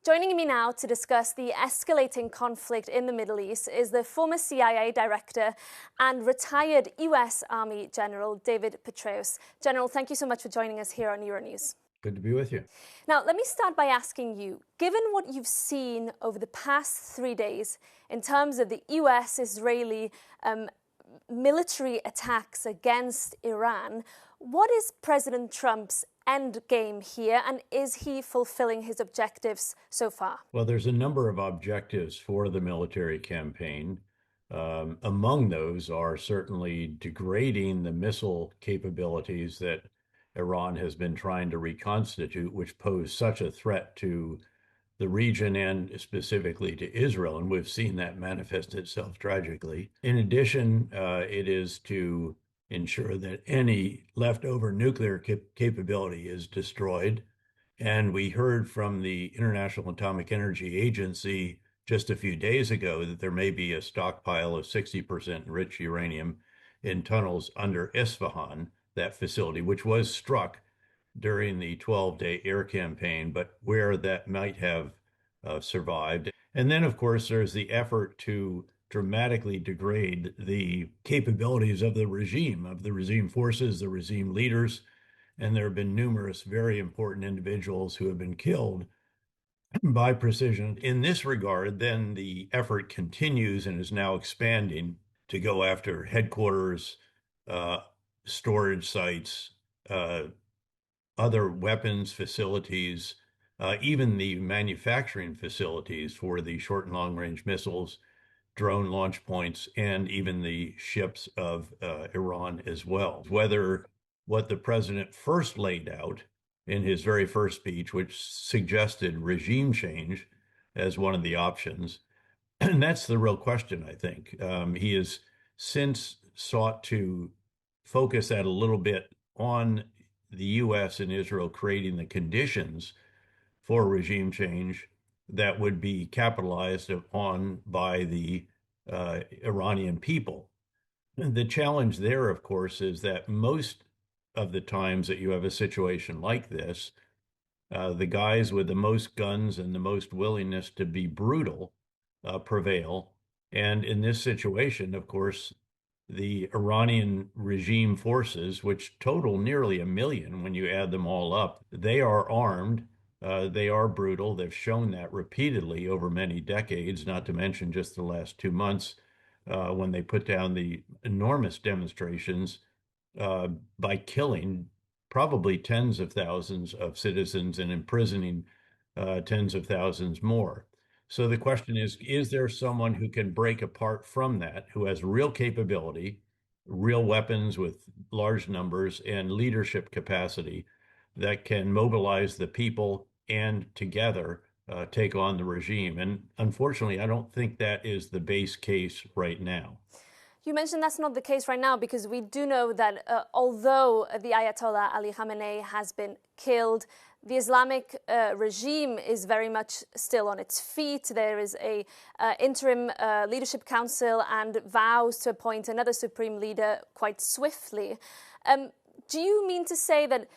Joining me now to discuss the escalating conflict in the Middle East is the former CIA director and retired US Army General David Petraeus. General, thank you so much for joining us here on Euronews. Good to be with you. Now, let me start by asking you, given what you've seen over the past 3 days in terms of the US-Israeli military attacks against Iran, what is President Trump's end game here, and is he fulfilling his objectives so far? Well, there's a number of objectives for the military campaign. Among those are certainly degrading the missile capabilities that Iran has been trying to reconstitute, which pose such a threat to the region and specifically to Israel. And we've seen that manifest itself tragically. In addition, it is to ensure that any leftover nuclear capability is destroyed. And we heard from the International Atomic Energy Agency just a few days ago that there may be a stockpile of 60% enriched uranium in tunnels under Isfahan, that facility, which was struck during the 12-day air campaign, but where that might have survived. And then, of course, there's the effort to dramatically degrade the capabilities of the regime forces, the regime leaders. And there have been numerous very important individuals who have been killed by precision. In this regard, then the effort continues and is now expanding to go after headquarters, storage sites, other weapons facilities, even the manufacturing facilities for the short and long range missiles, drone launch points, and even the ships of Iran as well. Whether what the president first laid out in his very first speech, which suggested regime change as one of the options, and that's the real question, I think. He has since sought to focus that a little bit on the U.S. and Israel creating the conditions for regime change that would be capitalized upon by the Iranian people. The challenge there, of course, is that most of the times that you have a situation like this, the guys with the most guns and the most willingness to be brutal prevail. And in this situation, of course, the Iranian regime forces, which total nearly 1 million when you add them all up, they are armed. They are brutal. They've shown that repeatedly over many decades, not to mention just the last 2 months when they put down the enormous demonstrations by killing probably tens of thousands of citizens and imprisoning tens of thousands more. So the question is there someone who can break apart from that, who has real capability, real weapons with large numbers, and leadership capacity that can mobilize the people and together take on the regime? And unfortunately, I don't think that is the base case right now. You mentioned that's not the case right now, because we do know that although the Ayatollah Ali Khamenei has been killed, the Islamic regime is very much still on its feet. There is a interim leadership council and vows to appoint another supreme leader quite swiftly. Do you mean to say that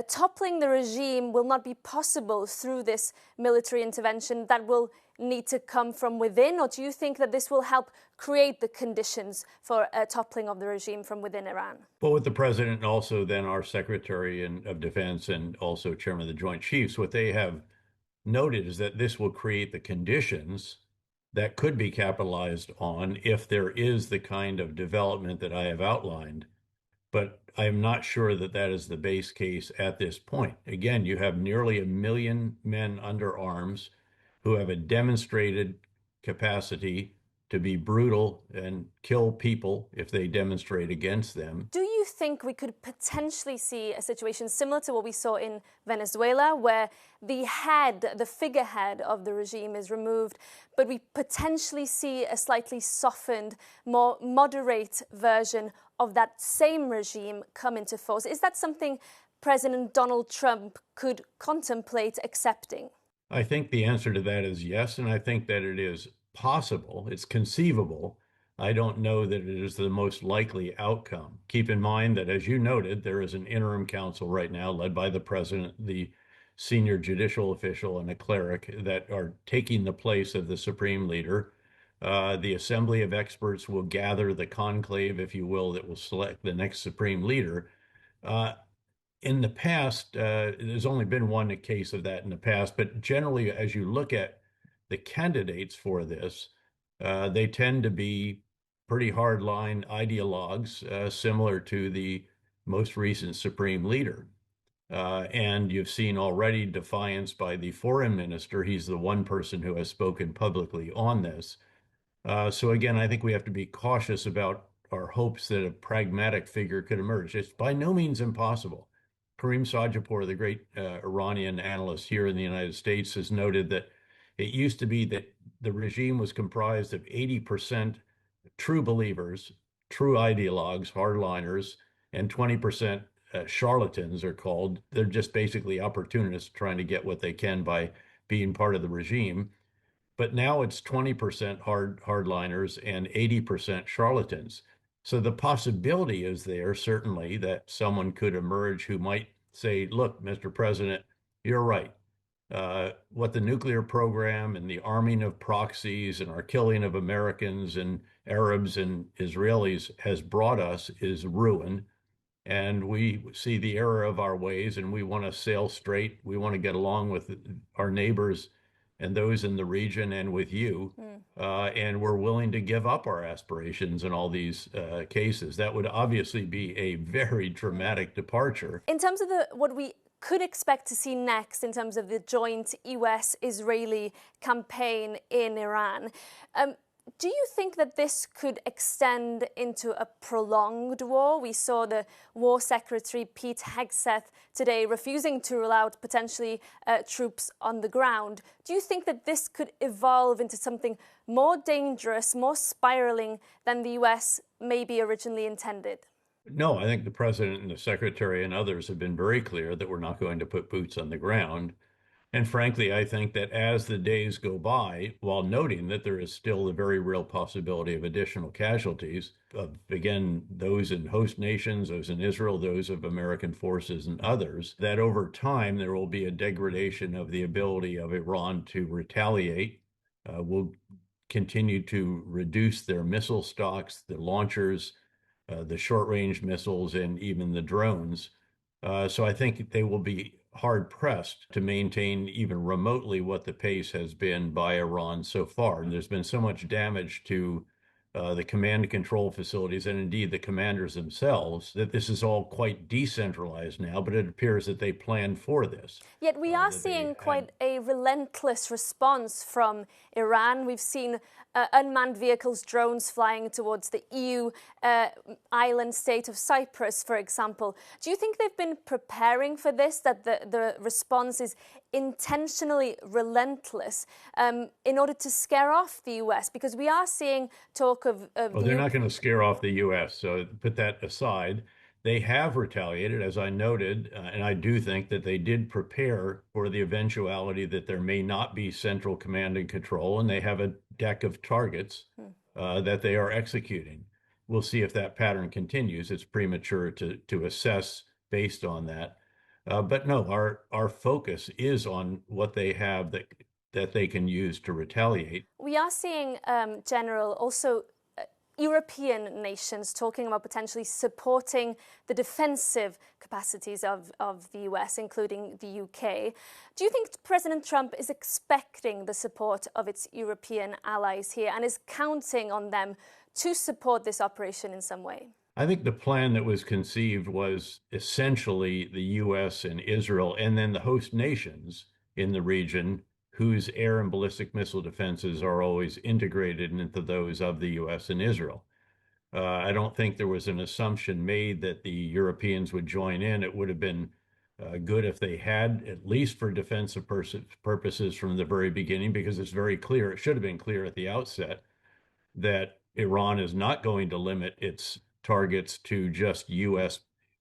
toppling the regime will not be possible through this military intervention, that will need to come from within? Or do you think that this will help create the conditions for a toppling of the regime from within Iran? Well, with the president and also then our Secretary of Defense and also Chairman of the Joint Chiefs, what they have noted is that this will create the conditions that could be capitalized on if there is the kind of development that I have outlined. But I am not sure that that is the base case at this point. Again, you have nearly 1 million men under arms who have a demonstrated capacity to be brutal and kill people if they demonstrate against them. Do you think we could potentially see a situation similar to what we saw in Venezuela, where the figurehead of the regime is removed, but we potentially see a slightly softened, more moderate version of that same regime come into force? Is that something President Donald Trump could contemplate accepting? I think the answer to that is yes, and I think that it is possible. It's conceivable. I don't know that it is the most likely outcome. Keep in mind that, as you noted, there is an interim council right now led by the president, the senior judicial official and a cleric that are taking the place of the supreme leader. The assembly of experts will gather the conclave, if you will, that will select the next supreme leader. Uh, in the past, there's only been one case of that in the past, but generally, as you look at the candidates for this, they tend to be pretty hardline ideologues, similar to the most recent supreme leader. And you've seen already defiance by the foreign minister. He's the one person who has spoken publicly on this. So again, I think we have to be cautious about our hopes that a pragmatic figure could emerge. It's by no means impossible. Karim Sajapur, the great Iranian analyst here in the United States, has noted that it used to be that the regime was comprised of 80% true believers, true ideologues, hardliners, and 20% charlatans are called. They're just basically opportunists trying to get what they can by being part of the regime. But now it's 20% hardliners and 80% charlatans. So the possibility is there, certainly, that someone could emerge who might say, look, Mr. President, you're right. What the nuclear program and the arming of proxies and our killing of Americans and Arabs and Israelis has brought us is ruin. And we see the error of our ways and we want to sail straight. We want to get along with our neighbors and those in the region and with you. And we're willing to give up our aspirations in all these cases. That would obviously be a very dramatic departure. In terms of what we could expect to see next in terms of the joint US-Israeli campaign in Iran, do you think that this could extend into a prolonged war? We saw the War Secretary Pete Hegseth today refusing to rule out potentially troops on the ground. Do you think that this could evolve into something more dangerous, more spiraling than the US maybe originally intended? No, I think the president and the secretary and others have been very clear that we're not going to put boots on the ground. And frankly, I think that as the days go by, while noting that there is still a very real possibility of additional casualties, of again, those in host nations, those in Israel, those of American forces and others, that over time there will be a degradation of the ability of Iran to retaliate. Will continue to reduce their missile stocks, the launchers, the short-range missiles, and even the drones. So I think they will be hard pressed to maintain even remotely what the pace has been by Iran so far. And there's been so much damage to the command and control facilities and indeed the commanders themselves that this is all quite decentralized now, but it appears that they planned for this. Yet we are seeing quite a relentless response from Iran. We've seen unmanned vehicles, drones flying towards the EU island state of Cyprus, for example. Do you think they've been preparing for this, that the response is intentionally relentless in order to scare off the US? Because we are seeing talk of well, they're not going to scare off the US, so put that aside. They have retaliated, as I noted, and I do think that they did prepare for the eventuality that there may not be central command and control, and they have a deck of targets that they are executing. We'll see if that pattern continues. It's premature to assess based on that. But no, our focus is on what they have that they can use to retaliate. We are seeing, General, also European nations talking about potentially supporting the defensive capacities of the US, including the UK. Do you think President Trump is expecting the support of its European allies here and is counting on them to support this operation in some way? I think the plan that was conceived was essentially the US and Israel and then the host nations in the region whose air and ballistic missile defenses are always integrated into those of the US and Israel. I don't think there was an assumption made that the Europeans would join in. It would have been good if they had, at least for defensive purposes from the very beginning, because it's very clear, it should have been clear at the outset, that Iran is not going to limit its targets to just US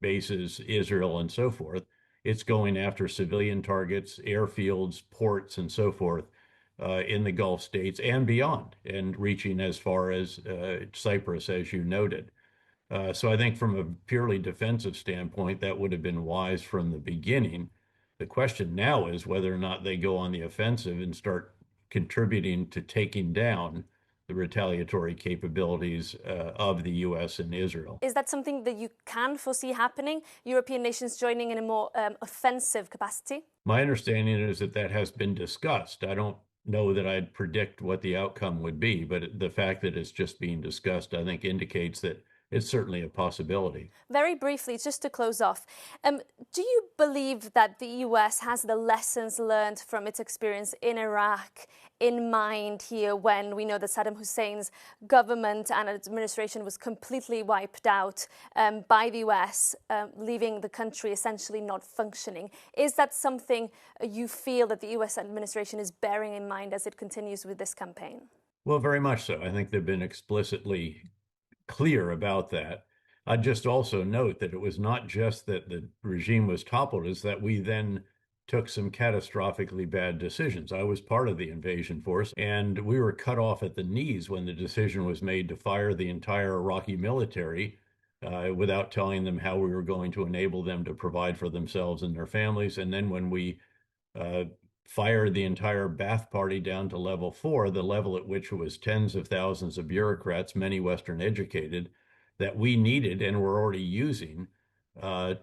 bases, Israel, and so forth. It's going after civilian targets, airfields, ports, and so forth in the Gulf states and beyond, and reaching as far as Cyprus, as you noted. So I think from a purely defensive standpoint, that would have been wise from the beginning. The question now is whether or not they go on the offensive and start contributing to taking down the retaliatory capabilities of the U.S. and Israel. Is that something that you can foresee happening? European nations joining in a more offensive capacity? My understanding is that that has been discussed. I don't know that I'd predict what the outcome would be, but the fact that it's just being discussed, I think, indicates that it's certainly a possibility. Very briefly, just to close off, do you believe that the US has the lessons learned from its experience in Iraq in mind here, when we know that Saddam Hussein's government and administration was completely wiped out by the US, leaving the country essentially not functioning? Is that something you feel that the US administration is bearing in mind as it continues with this campaign? Well, very much so. I think they've been explicitly clear about that. I'd just also note that it was not just that the regime was toppled, is that we then took some catastrophically bad decisions. I was part of the invasion force, and we were cut off at the knees when the decision was made to fire the entire Iraqi military without telling them how we were going to enable them to provide for themselves and their families. And then when we uh, fired the entire Ba'ath Party down to level 4, the level at which it was tens of thousands of bureaucrats, many Western educated, that we needed and were already using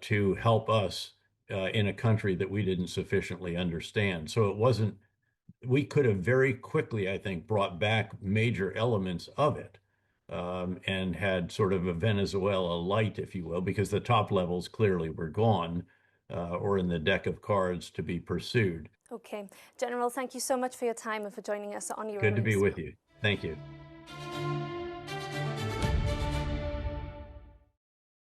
to help us in a country that we didn't sufficiently understand. So it wasn't, we could have very quickly, I think, brought back major elements of it. And had sort of a Venezuela light, if you will, because the top levels clearly were gone or in the deck of cards to be pursued. Okay. General, thank you so much for your time and for joining us on Good to be Euronews. with you. Thank you.